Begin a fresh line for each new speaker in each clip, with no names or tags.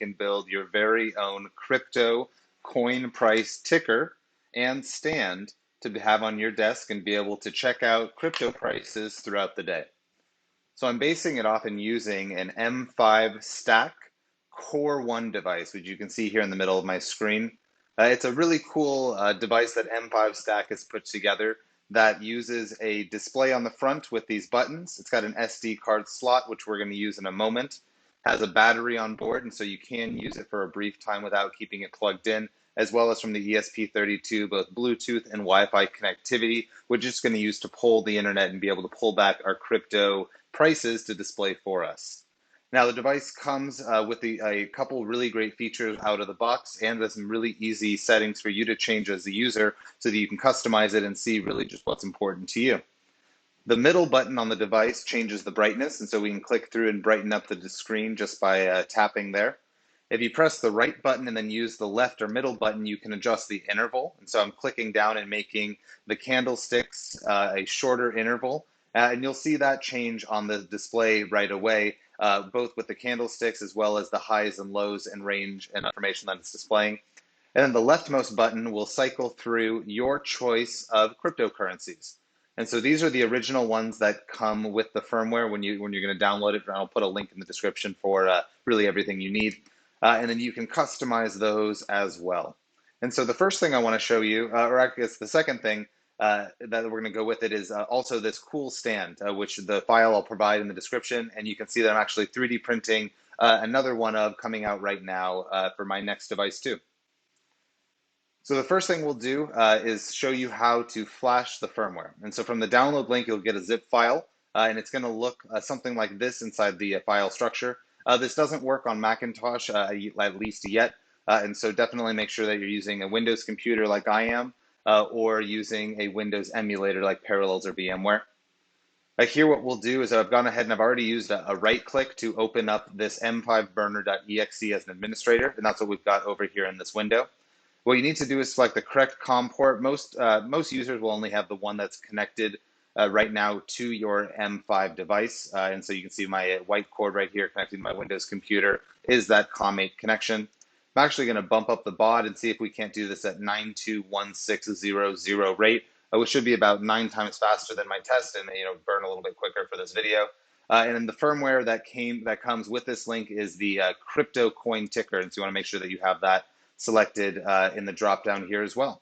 can build your very own crypto coin price ticker and stand to have on your desk and be able to check out crypto prices throughout the day. So I'm basing it off and using an M5Stack Core 1 device, which you can see here in the middle of my screen. It's a really cool device that M5Stack has put together that uses a display on the front with these buttons. It's got an SD card slot, which we're going to use in a moment. Has a battery on board, and so you can use it for a brief time without keeping it plugged in, as well as from the ESP32, both Bluetooth and Wi-Fi connectivity, we're just going to use to pull the internet and be able to pull back our crypto prices to display for us. Now the device comes with a couple really great features out of the box and with some really easy settings for you to change as a user so that you can customize it and see really just what's important to you. The middle button on the device changes the brightness, and so we can click through and brighten up the screen just by tapping there. If you press the right button and then use the left or middle button, you can adjust the interval. And so I'm clicking down and making the candlesticks a shorter interval. And you'll see that change on the display right away, both with the candlesticks as well as the highs and lows and range and information that it's displaying. And then the leftmost button will cycle through your choice of cryptocurrencies. And so these are the original ones that come with the firmware when you're going to download it. And I'll put a link in the description for really everything you need. And then you can customize those as well. And so the first thing I want to show you, or I guess the second thing that we're going to go with it is also this cool stand, which the file I'll provide in the description. And you can see that I'm actually 3D printing another one of coming out right now for my next device too. So the first thing we'll do is show you how to flash the firmware. And so from the download link, you'll get a zip file, and it's going to look something like this inside the file structure. This doesn't work on Macintosh, at least yet, and so definitely make sure that you're using a Windows computer like I am, or using a Windows emulator like Parallels or VMware. Here what we'll do is I've gone ahead and I've already used a right click to open up this m5burner.exe as an administrator, and that's what we've got over here in this window. What you need to do is select the correct COM port. Most users will only have the one that's connected right now to your M5 device. And so you can see my white cord right here connecting to my Windows computer is that COM8 connection. I'm actually going to bump up the baud and see if we can't do this at 921600 rate, which should be about 9 times faster than my test and burn a little bit quicker for this video. And then the firmware that comes with this link is the crypto coin ticker. And so you want to make sure that you have that selected in the drop down here as well.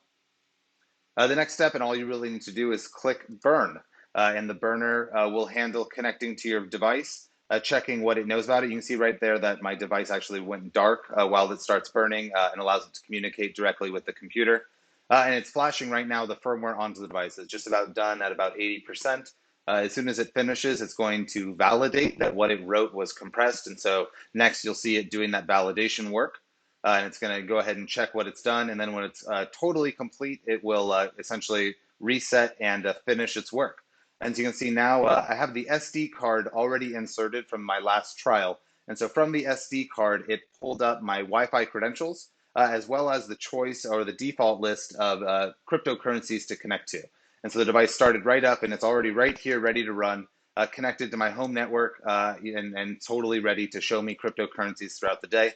The next step, and all you really need to do, is click burn. And the burner will handle connecting to your device, checking what it knows about it. You can see right there that my device actually went dark while it starts burning and allows it to communicate directly with the computer. And it's flashing right now the firmware onto the device. It's just about done at about 80%. As soon as it finishes, it's going to validate that what it wrote was compressed. And so next you'll see it doing that validation work. And it's going to go ahead and check what it's done. And then when it's totally complete, it will essentially reset and finish its work. And so you can see now I have the SD card already inserted from my last trial. And so from the SD card, it pulled up my Wi-Fi credentials, as well as the choice or the default list of cryptocurrencies to connect to. And so the device started right up and it's already right here, ready to run, connected to my home network and totally ready to show me cryptocurrencies throughout the day.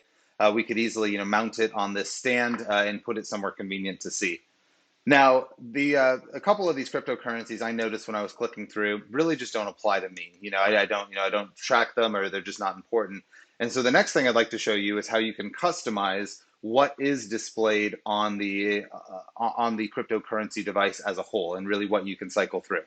We could easily mount it on this stand and put it somewhere convenient to see. Now, a couple of these cryptocurrencies I noticed when I was clicking through really just don't apply to me. I don't track them, or they're just not important. And so the next thing I'd like to show you is how you can customize what is displayed on the cryptocurrency device as a whole, and really what you can cycle through.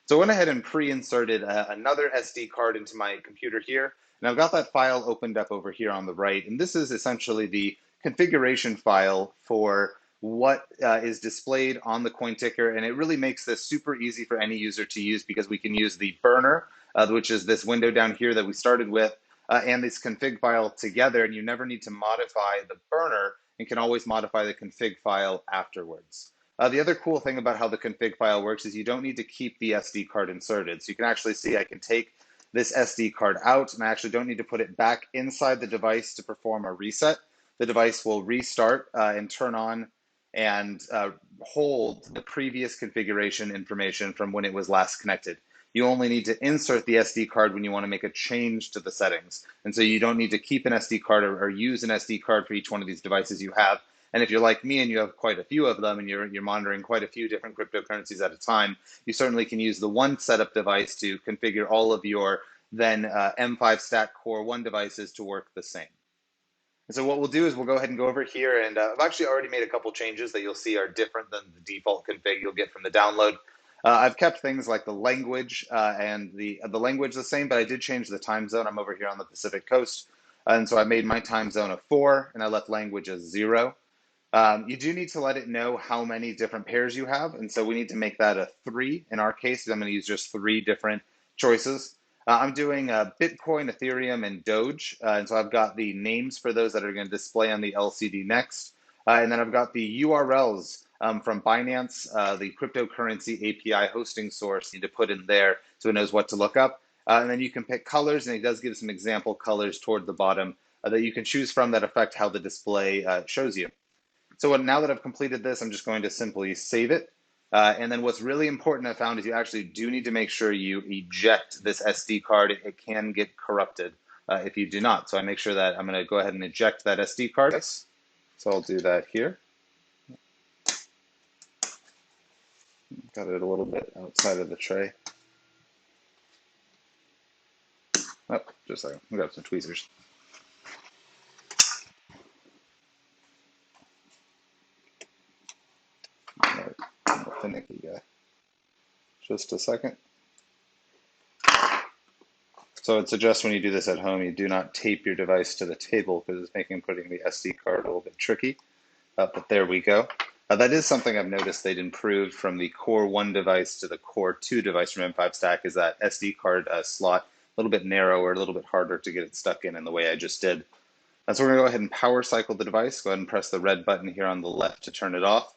So I went ahead and pre-inserted another SD card into my computer here. And I've got that file opened up over here on the right. And this is essentially the configuration file for what is displayed on the coin ticker. And it really makes this super easy for any user to use, because we can use the burner, which is this window down here that we started with, and this config file together. And you never need to modify the burner and can always modify the config file afterwards. The other cool thing about how the config file works is you don't need to keep the SD card inserted. So you can actually see I can take this SD card out, and I actually don't need to put it back inside the device to perform a reset. The device will restart and turn on and hold the previous configuration information from when it was last connected. You only need to insert the SD card when you want to make a change to the settings. And so you don't need to keep an SD card or use an SD card for each one of these devices you have. And if you're like me and you have quite a few of them and you're monitoring quite a few different cryptocurrencies at a time, you certainly can use the one setup device to configure all of your then M5Stack Core 1 devices to work the same. And so what we'll do is we'll go ahead and go over here, and I've actually already made a couple changes that you'll see are different than the default config you'll get from the download. I've kept things like the language and the language the same, but I did change the time zone. I'm over here on the Pacific Coast, and so I made my time zone a 4, and I left language as 0. You do need to let it know how many different pairs you have, and so we need to make that a 3 in our case. I'm going to use just 3 different choices. I'm doing Bitcoin, Ethereum, and Doge, and so I've got the names for those that are going to display on the LCD next, and then I've got the URLs from Binance, the cryptocurrency API hosting source you need to put in there so it knows what to look up, and then you can pick colors, and it does give some example colors toward the bottom that you can choose from that affect how the display shows you. So now that I've completed this, I'm just going to simply save it. And then what's really important I found is you actually do need to make sure you eject this SD card. It can get corrupted if you do not. So I make sure that I'm going to go ahead and eject that SD card. So I'll do that here. Got it a little bit outside of the tray. Oh, just a second. We got some tweezers. All right, finicky guy. Just a second. So I'd suggest when you do this at home, you do not tape your device to the table because it's making putting the SD card a little bit tricky. But there we go. That is something I've noticed they'd improved from the Core 1 device to the Core 2 device from M5Stack is that SD card slot a little bit narrower, a little bit harder to get it stuck in the way I just did. So we're going to go ahead and power cycle the device. Go ahead and press the red button here on the left to turn it off,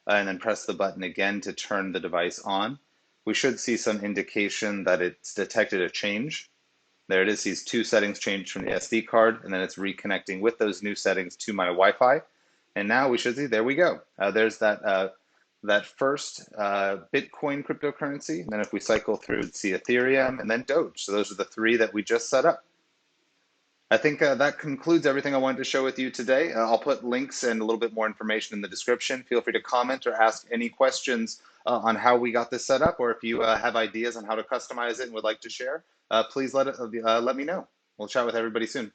and then press the button again to turn the device on. We should see some indication that it's detected a change. There it is, these 2 settings changed from the SD card, and then it's reconnecting with those new settings to my Wi-Fi. And now we should see, there we go. There's that first Bitcoin cryptocurrency. And then if we cycle through, we'd see Ethereum and then Doge. So those are the 3 that we just set up. I think that concludes everything I wanted to show with you today. I'll put links and a little bit more information in the description. Feel free to comment or ask any questions on how we got this set up, or if you have ideas on how to customize it and would like to share, please let me know. We'll chat with everybody soon.